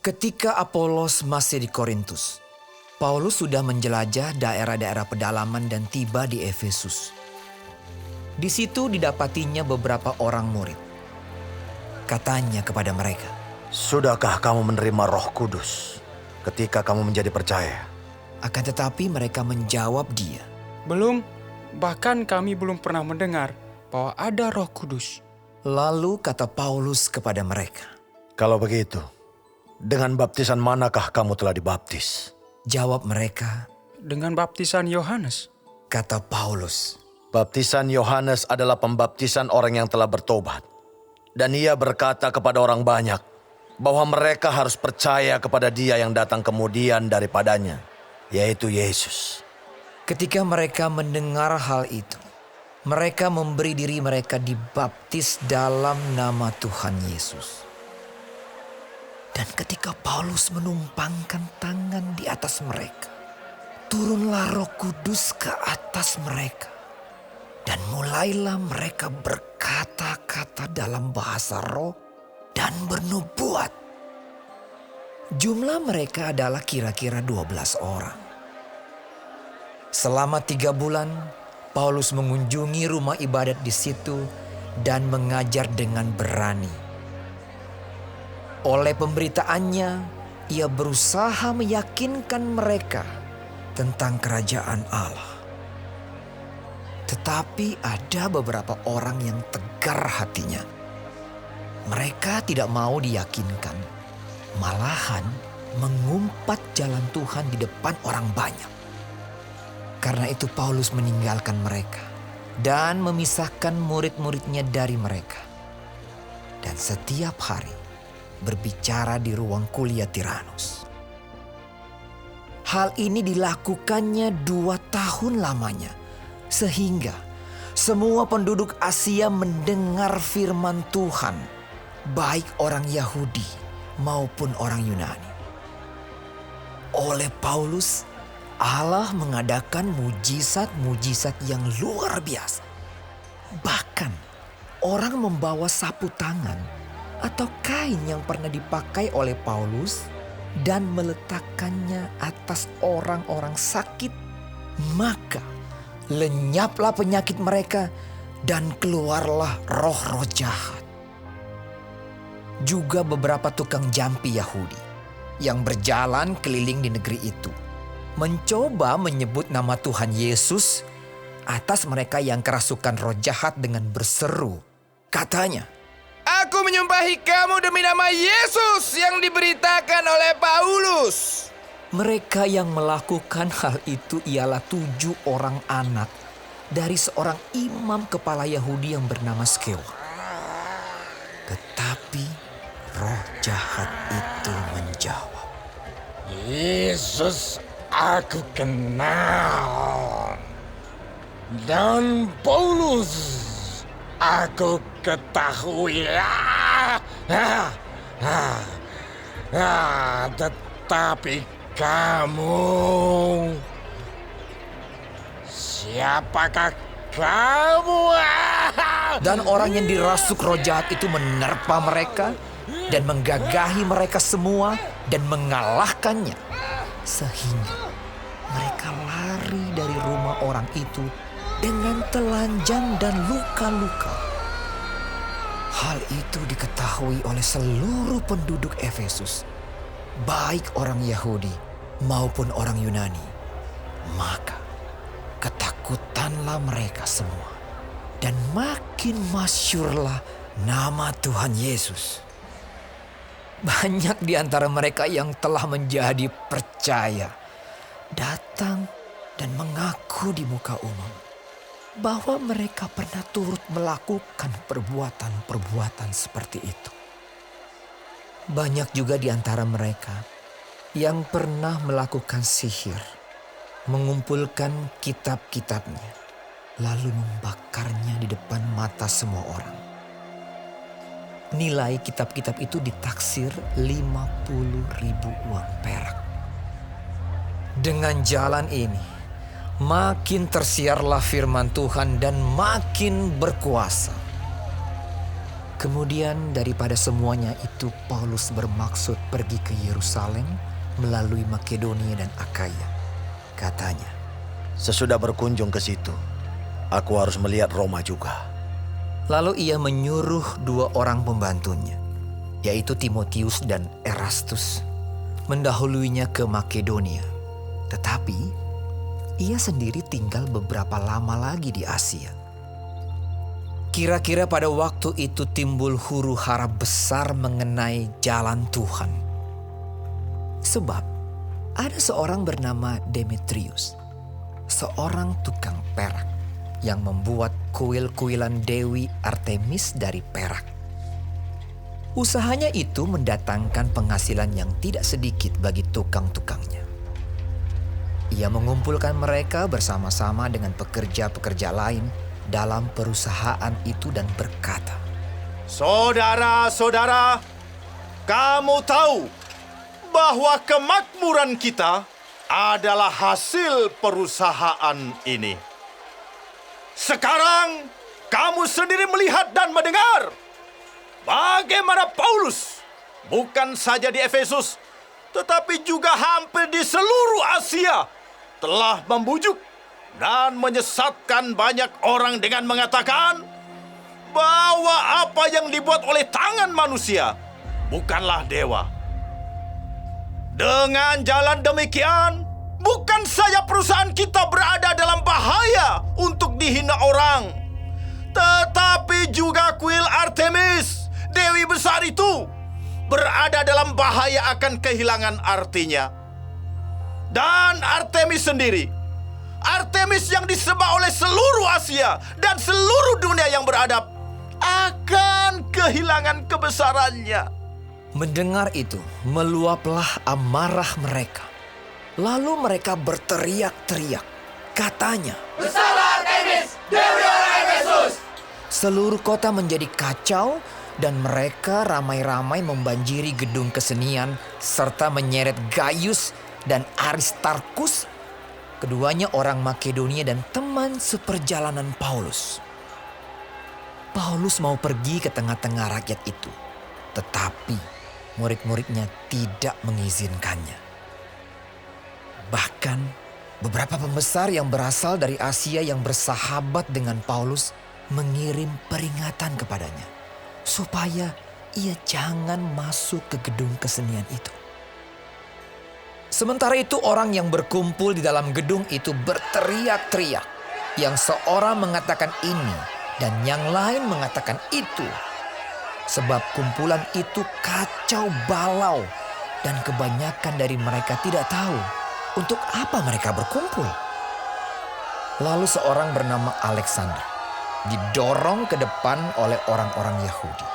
Ketika Apolos masih di Korintus, Paulus sudah menjelajah daerah-daerah pedalaman dan tiba di Efesus. Di situ didapatinya beberapa orang murid. Katanya kepada mereka, "Sudahkah kamu menerima Roh Kudus ketika kamu menjadi percaya?" Akan tetapi mereka menjawab dia, Belum, bahkan kami belum pernah mendengar bahwa ada Roh Kudus. Lalu kata Paulus kepada mereka, "Kalau begitu, dengan baptisan manakah kamu telah dibaptis?" Jawab mereka, Dengan baptisan Yohanes. kata Paulus, Baptisan Yohanes adalah pembaptisan orang yang telah bertobat. Dan ia berkata kepada orang banyak bahwa mereka harus percaya kepada Dia yang datang kemudian daripadanya, yaitu Yesus. Ketika mereka mendengar hal itu, mereka memberi diri mereka dibaptis dalam nama Tuhan Yesus. Dan ketika Paulus menumpangkan tangan di atas mereka, turunlah Roh Kudus ke atas mereka. Dan mulailah mereka berkata-kata dalam bahasa roh dan bernubuat. Jumlah mereka adalah kira-kira 12 orang. Selama 3 bulan, Paulus mengunjungi rumah ibadat di situ dan mengajar dengan berani. Oleh pemberitaannya, ia berusaha meyakinkan mereka tentang kerajaan Allah. Tetapi ada beberapa orang yang tegar hatinya. Mereka tidak mau diyakinkan, malahan mengumpat jalan Tuhan di depan orang banyak. Karena itu Paulus meninggalkan mereka dan memisahkan murid-muridnya dari mereka. Dan setiap hari berbicara di ruang kuliah Tiranus. Hal ini dilakukannya 2 tahun lamanya, sehingga semua penduduk Asia mendengar firman Tuhan, baik orang Yahudi maupun orang Yunani. Oleh Paulus, Allah mengadakan mujizat-mujizat yang luar biasa. Bahkan orang membawa sapu tangan atau kain yang pernah dipakai oleh Paulus dan meletakkannya atas orang-orang sakit, maka lenyaplah penyakit mereka dan keluarlah roh-roh jahat. Juga beberapa tukang jampi Yahudi yang berjalan keliling di negeri itu mencoba menyebut nama Tuhan Yesus atas mereka yang kerasukan roh jahat dengan berseru. Katanya, Aku menyumpahi kamu demi nama Yesus yang diberitakan oleh Paulus. mereka yang melakukan hal itu ialah 7 orang anak dari seorang imam kepala Yahudi yang bernama Skewa. Tetapi roh jahat itu menjawab, Yesus aku kenal, dan Paulus aku ketahui. Tetapi kamu, siapakah kamu? dan orang yang dirasuk roh jahat itu menerpa mereka dan menggagahi mereka semua dan mengalahkannya. Sehingga mereka lari dari rumah orang itu dengan telanjang dan luka-luka. Hal itu diketahui oleh seluruh penduduk Efesus, baik orang Yahudi maupun orang Yunani. Maka ketakutanlah mereka semua, dan makin masyhurlah nama Tuhan Yesus. Banyak di antara mereka yang telah menjadi percaya datang dan mengaku di muka umum bahwa mereka pernah turut melakukan perbuatan-perbuatan seperti itu. Banyak juga di antara mereka yang pernah melakukan sihir, mengumpulkan kitab-kitabnya, lalu membakarnya di depan mata semua orang. Nilai kitab-kitab itu ditaksir 50.000 uang perak. Dengan jalan ini, makin tersiarlah firman Tuhan dan makin berkuasa. Kemudian daripada semuanya itu Paulus bermaksud pergi ke Yerusalem melalui Makedonia dan Akaya. Katanya, Sesudah berkunjung ke situ, aku harus melihat Roma juga. lalu ia menyuruh 2 orang pembantunya, yaitu Timotius dan Erastus, mendahuluinya ke Makedonia. Tetapi ia sendiri tinggal beberapa lama lagi di Asia. Kira-kira pada waktu itu timbul huru-hara besar mengenai jalan Tuhan. Sebab ada seorang bernama Demetrius, seorang tukang perak yang membuat kuil-kuilan Dewi Artemis dari perak. Usahanya itu mendatangkan penghasilan yang tidak sedikit bagi tukang-tukangnya. Ia mengumpulkan mereka bersama-sama dengan pekerja-pekerja lain dalam perusahaan itu dan berkata, Saudara-saudara, kamu tahu bahwa kemakmuran kita adalah hasil perusahaan ini. Sekarang kamu sendiri melihat dan mendengar bagaimana Paulus bukan saja di Efesus, tetapi juga hampir di seluruh Asia telah membujuk dan menyesatkan banyak orang dengan mengatakan bahwa apa yang dibuat oleh tangan manusia bukanlah dewa. Dengan jalan demikian, bukan saja perusahaan kita berada dalam bahaya untuk dihina orang, tetapi juga kuil Artemis, dewi besar itu, berada dalam bahaya akan kehilangan artinya. Dan Artemis sendiri, Artemis yang disembah oleh seluruh Asia dan seluruh dunia yang beradab, akan kehilangan kebesarannya. Mendengar itu, meluaplah amarah mereka. Lalu mereka berteriak-teriak. Katanya, Bersalah Artemis, Dewi orang Efesus! seluruh kota menjadi kacau dan mereka ramai-ramai membanjiri gedung kesenian serta menyeret Gaius dan Aristarkus, keduanya orang Makedonia dan teman seperjalanan Paulus. Paulus mau pergi ke tengah-tengah rakyat itu, tetapi murid-muridnya tidak mengizinkannya. Bahkan beberapa pembesar yang berasal dari Asia yang bersahabat dengan Paulus mengirim peringatan kepadanya supaya ia jangan masuk ke gedung kesenian itu. Sementara itu orang yang berkumpul di dalam gedung itu berteriak-teriak. Yang seorang mengatakan ini dan yang lain mengatakan itu. Sebab kumpulan itu kacau balau dan kebanyakan dari mereka tidak tahu untuk apa mereka berkumpul. Lalu seorang bernama Alexander didorong ke depan oleh orang-orang Yahudi.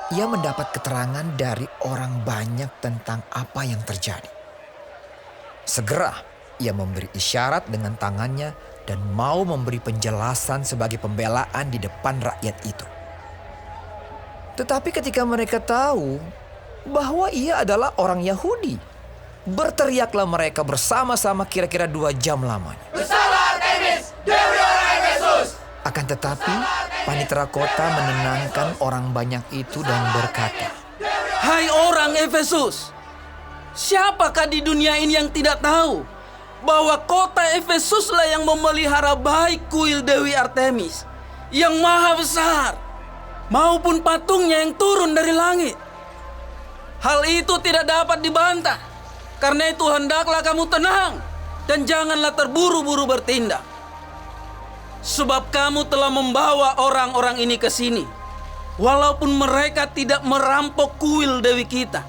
Ia mendapat keterangan dari orang banyak tentang apa yang terjadi. Segera ia memberi isyarat dengan tangannya dan mau memberi penjelasan sebagai pembelaan di depan rakyat itu. Tetapi ketika mereka tahu bahwa ia adalah orang Yahudi, berteriaklah mereka bersama-sama kira-kira 2 jam lamanya. Bersalah Artemis, Dewi orang Efesus! Akan tetapi panitera kota menenangkan orang banyak itu dan berkata, Hai orang Efesus, siapakah di dunia ini yang tidak tahu bahwa kota Efesuslah yang memelihara baik kuil Dewi Artemis yang maha besar maupun patungnya yang turun dari langit. Hal itu tidak dapat dibantah. Karena itu hendaklah kamu tenang dan janganlah terburu-buru bertindak. Sebab kamu telah membawa orang-orang ini ke sini, walaupun mereka tidak merampok kuil Dewi kita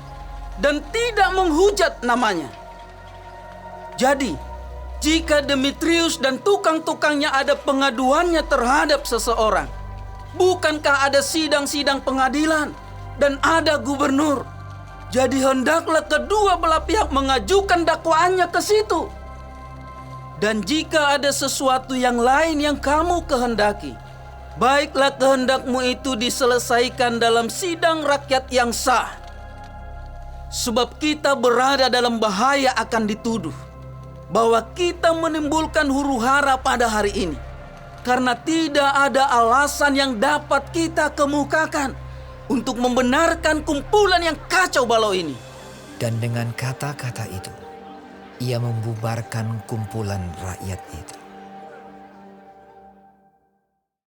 dan tidak menghujat namanya. Jadi, jika Demetrius dan tukang-tukangnya ada pengaduannya terhadap seseorang, bukankah ada sidang-sidang pengadilan dan ada gubernur? Jadi hendaklah kedua belah pihak mengajukan dakwaannya ke situ. Dan jika ada sesuatu yang lain yang kamu kehendaki, baiklah kehendakmu itu diselesaikan dalam sidang rakyat yang sah. Sebab kita berada dalam bahaya akan dituduh bahwa kita menimbulkan huru-hara pada hari ini. karena tidak ada alasan yang dapat kita kemukakan untuk membenarkan kumpulan yang kacau balau ini. Dan dengan kata-kata itu, ia membubarkan kumpulan rakyat itu.